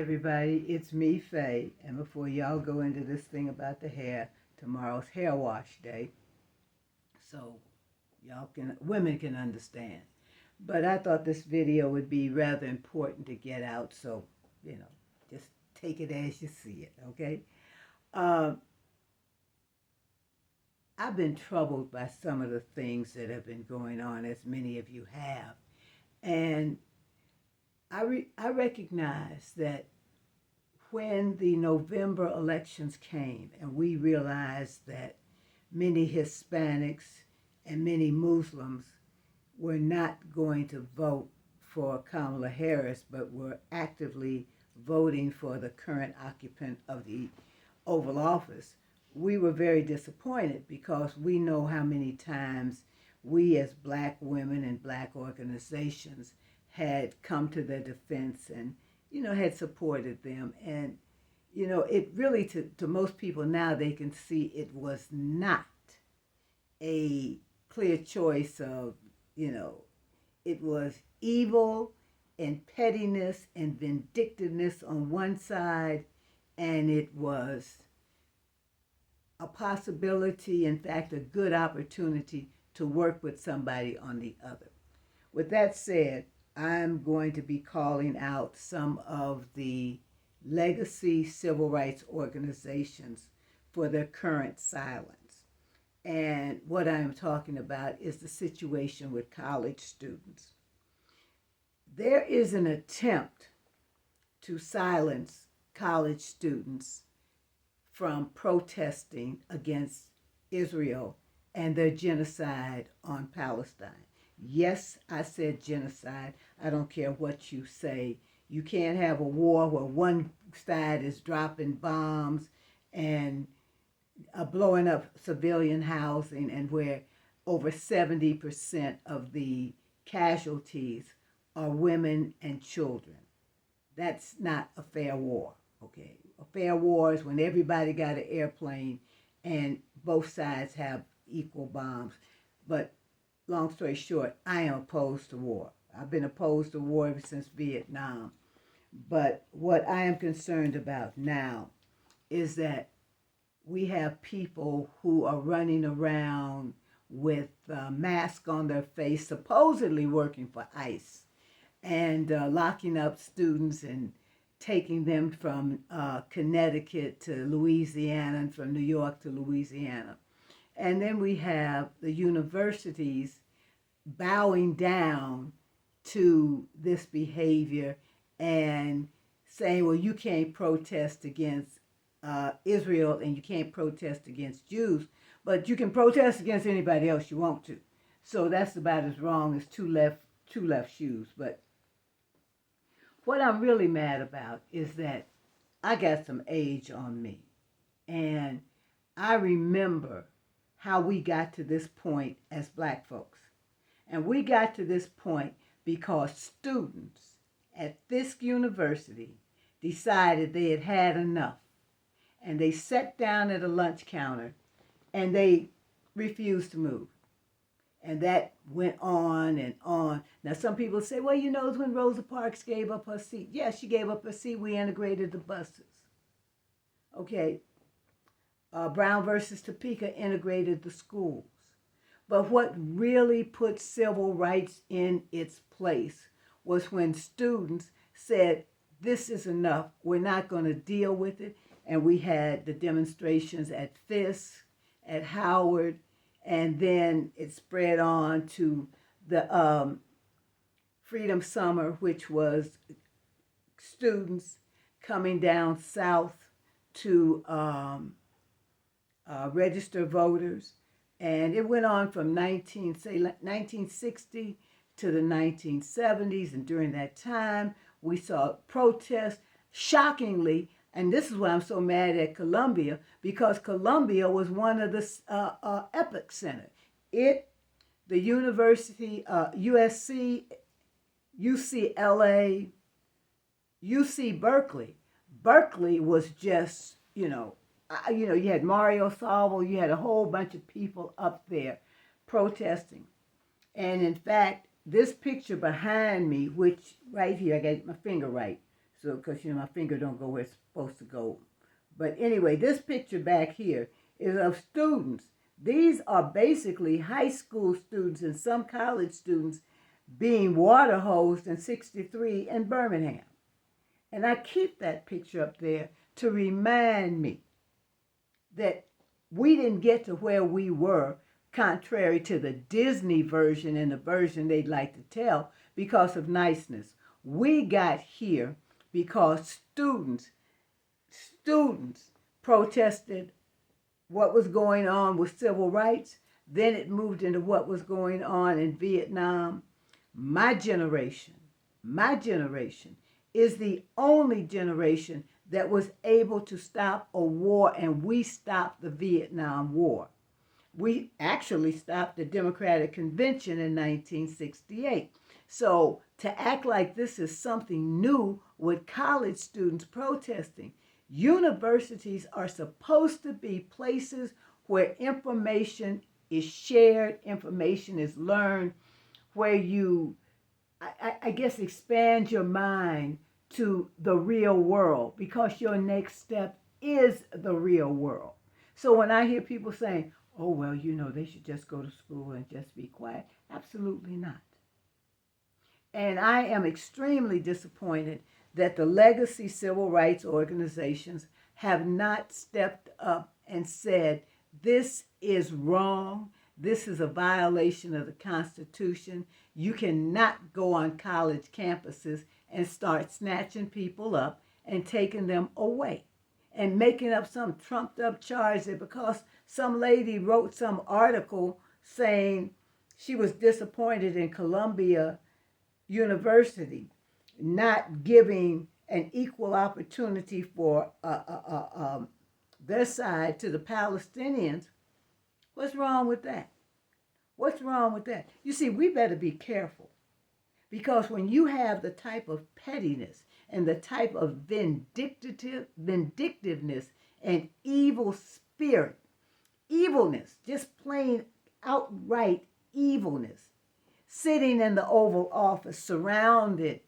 everybody, it's me, Faye. And before y'all go into this thing about the hair, tomorrow's hair wash day. So women can understand. But I thought this video would be rather important to get out. So, just take it as you see it, okay? Um, I've been troubled by some of the things that have been going on, as many of you have. And I recognize that when the November elections came and we realized that many Hispanics and many Muslims were not going to vote for Kamala Harris, but were actively voting for the current occupant of the Oval Office, we were very disappointed because we know how many times we as black women and black organizations had come to their defense and, had supported them. And, it really, to most people now, they can see it was not a clear choice of, it was evil and pettiness and vindictiveness on one side, and it was a possibility, in fact, a good opportunity to work with somebody on the other. With that said, I'm going to be calling out some of the legacy civil rights organizations for their current silence. And what I'm talking about is the situation with college students. There is an attempt to silence college students from protesting against Israel and their genocide on Palestine. Yes, I said genocide. I don't care what you say. You can't have a war where one side is dropping bombs and blowing up civilian housing, and where over 70% of the casualties are women and children. That's not a fair war, okay? A fair war is when everybody got an airplane and both sides have equal bombs. But long story short, I am opposed to war. I've been opposed to war ever since Vietnam. But what I am concerned about now is that we have people who are running around with masks on their face, supposedly working for ICE, and locking up students and taking them from Connecticut to Louisiana and from New York to Louisiana. And then we have the universities bowing down to this behavior and saying, well, you can't protest against Israel and you can't protest against Jews, but you can protest against anybody else you want to. So that's about as wrong as two left shoes. But what I'm really mad about is that I got some age on me. And I remember how we got to this point as black folks. And we got to this point because students at Fisk University decided they had had enough. And they sat down at a lunch counter and they refused to move. And that went on and on. Now, some people say, well, it's when Rosa Parks gave up her seat. Yeah, she gave up her seat. We integrated the buses. Okay. Brown versus Topeka integrated the schools. But what really put civil rights in its place was when students said, this is enough. We're not going to deal with it. And we had the demonstrations at Fisk, at Howard, and then it spread on to the Freedom Summer, which was students coming down south to register voters. And it went on from 1960 to the 1970s. And during that time, we saw protests. Shockingly, and this is why I'm so mad at Columbia, because Columbia was one of the epic center. The university, USC, UCLA, UC Berkeley. Berkeley was just, you had Mario Salvo, you had a whole bunch of people up there protesting. And in fact, this picture behind me, which right here, I got my finger right, So, because, my finger don't go where it's supposed to go. But anyway, this picture back here is of students. These are basically high school students and some college students being water hosed in 63 in Birmingham. And I keep that picture up there to remind me that we didn't get to where we were, contrary to the Disney version and the version they'd like to tell, because of niceness. We got here because students protested what was going on with civil rights. Then it moved into what was going on in Vietnam. My generation is the only generation that was able to stop a war, and we stopped the Vietnam War. We actually stopped the Democratic Convention in 1968. So to act like this is something new with college students protesting, universities are supposed to be places where information is shared, information is learned, where you, I guess, expand your mind to the real world, because your next step is the real world. So when I hear people saying, oh, well, they should just go to school and just be quiet, absolutely not. And I am extremely disappointed that the legacy civil rights organizations have not stepped up and said, this is wrong. This is a violation of the Constitution. You cannot go on college campuses and start snatching people up and taking them away and making up some trumped up charge that because some lady wrote some article saying she was disappointed in Columbia University not giving an equal opportunity for their side to the Palestinians. What's wrong with that? What's wrong with that? You see, we better be careful, because when you have the type of pettiness and the type of vindictiveness and evil spirit, evilness, just plain outright evilness, sitting in the Oval Office surrounded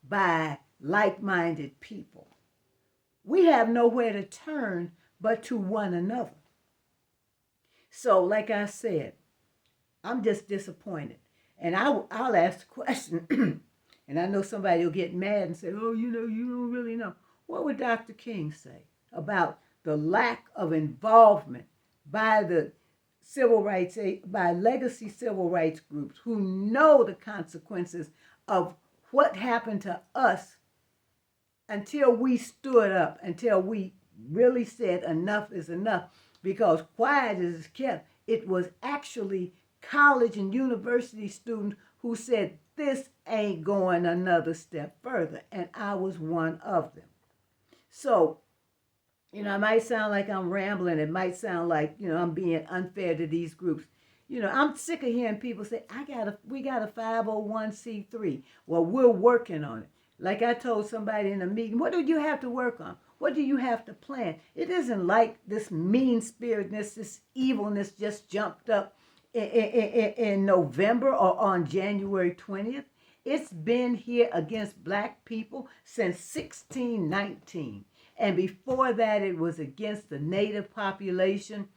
by like-minded people, we have nowhere to turn but to one another. So, like I said, I'm just disappointed. And I'll ask the question, and I know somebody will get mad and say, oh, you don't really know. What would Dr. King say about the lack of involvement by the by legacy civil rights groups who know the consequences of what happened to us until we stood up, until we really said enough is enough? Because quiet is kept. It was actually college and university students who said, this ain't going another step further. And I was one of them. So, it might sound like I'm rambling. It might sound like, I'm being unfair to these groups. I'm sick of hearing people say, we got a 501c3. Well, we're working on it. Like I told somebody in a meeting, what do you have to work on? What do you have to plan? It isn't like this mean-spiritedness, this evilness just jumped up in November or on January 20th. It's been here against black people since 1619. And before that, it was against the native population.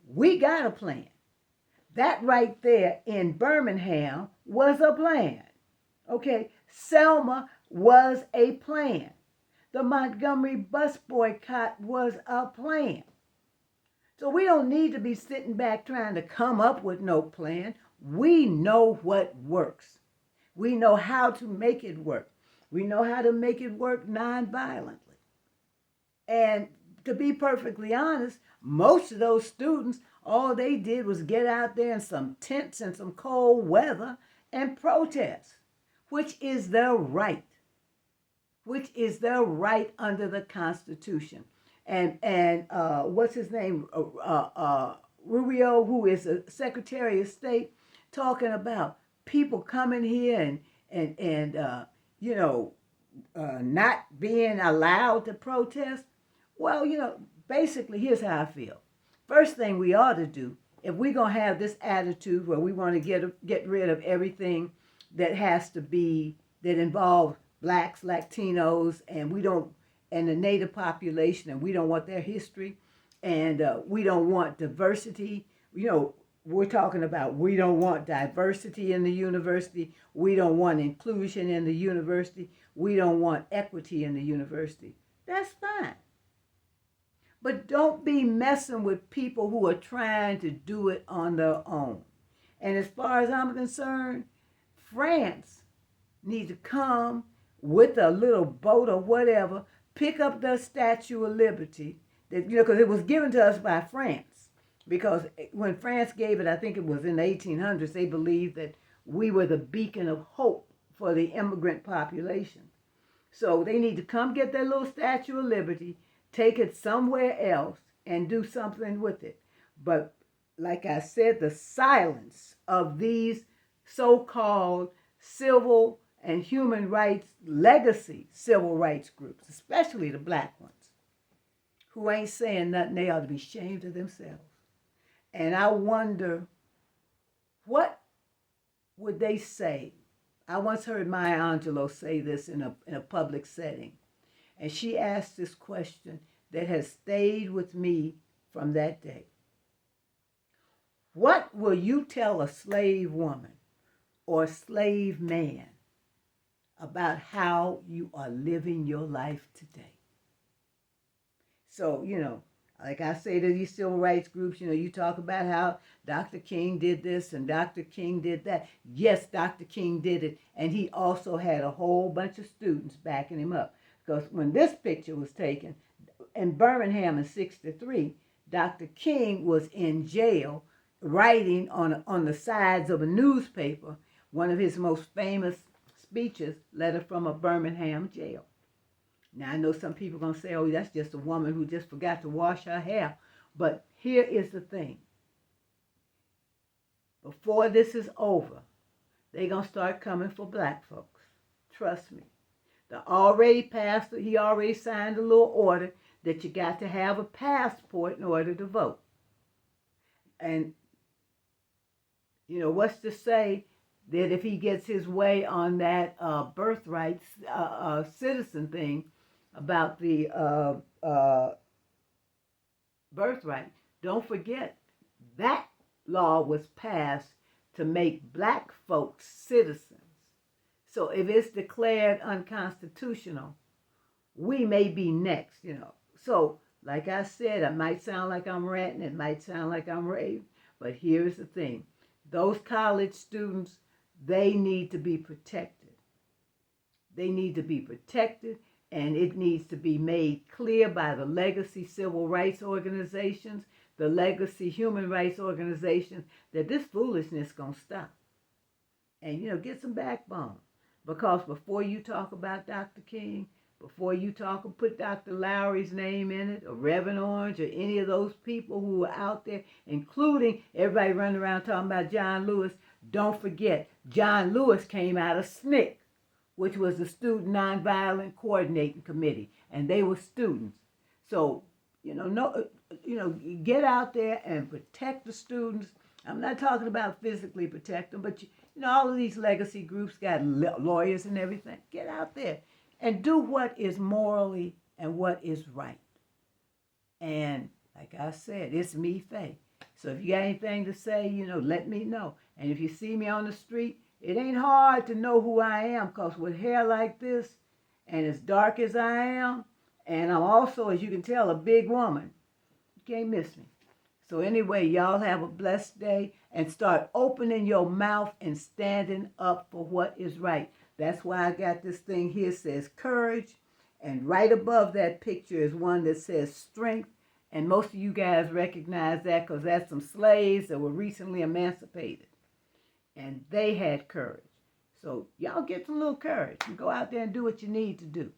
We got a plan. That right there in Birmingham was a plan. Okay, Selma was a plan. The Montgomery bus boycott was a plan. So we don't need to be sitting back trying to come up with no plan. We know what works. We know how to make it work. We know how to make it work nonviolently. And to be perfectly honest, most of those students, all they did was get out there in some tents and some cold weather and protest, which is their right. Which is their right under the Constitution. And what's his name? Rubio, who is the Secretary of State, talking about people coming here and not being allowed to protest. Well, basically, here's how I feel. First thing we ought to do, if we're going to have this attitude where we want to get rid of everything that has to be, that involves blacks, Latinos, and and the native population, and we don't want their history, and we don't want diversity. We're talking about we don't want diversity in the university. We don't want inclusion in the university. We don't want equity in the university. That's fine. But don't be messing with people who are trying to do it on their own. And as far as I'm concerned, France needs to come with a little boat or whatever, pick up the Statue of Liberty, that because it was given to us by France. Because when France gave it, I think it was in the 1800s, they believed that we were the beacon of hope for the immigrant population. So they need to come get their little Statue of Liberty, take it somewhere else, and do something with it. But like I said, the silence of these so-called civil and human rights legacy civil rights groups, especially the black ones, who ain't saying nothing, they ought to be ashamed of themselves. And I wonder, what would they say? I once heard Maya Angelou say this in a public setting. And she asked this question that has stayed with me from that day. What will you tell a slave woman or a slave man about how you are living your life today? So, like I say to these civil rights groups, you talk about how Dr. King did this and Dr. King did that. Yes, Dr. King did it, and he also had a whole bunch of students backing him up. Because when this picture was taken in Birmingham in '63, Dr. King was in jail writing on the sides of a newspaper one of his most famous speeches, Letter from a Birmingham Jail. Now, I know some people are going to say, oh, that's just a woman who just forgot to wash her hair. But here is the thing. Before this is over, they're going to start coming for black folks. Trust me. He already signed a little order that you got to have a passport in order to vote. And, what's to say that if he gets his way on that birthright citizen thing about the birthright, don't forget that law was passed to make black folks citizens. So if it's declared unconstitutional, we may be next, So, like I said, it might sound like I'm ranting, it might sound like I'm raving, but here's the thing. Those college students, they need to be protected. They need to be protected, and it needs to be made clear by the legacy civil rights organizations, the legacy human rights organizations, that this foolishness is going to stop. And, get some backbone. Because before you talk about Dr. King, before you put Dr. Lowry's name in it, or Reverend Orange, or any of those people who are out there, including everybody running around talking about John Lewis, don't forget, John Lewis came out of SNCC, which was the Student Nonviolent Coordinating Committee, and they were students. So, get out there and protect the students. I'm not talking about physically protect them, but all of these legacy groups got lawyers and everything. Get out there and do what is morally and what is right. And like I said, it's me, Faye. So if you got anything to say, let me know. And if you see me on the street, it ain't hard to know who I am, because with hair like this and as dark as I am, and I'm also, as you can tell, a big woman, you can't miss me. So anyway, y'all have a blessed day, and start opening your mouth and standing up for what is right. That's why I got this thing here says courage, and right above that picture is one that says strength. And most of you guys recognize that because that's some slaves that were recently emancipated, and they had courage. So y'all get some little courage and go out there and do what you need to do.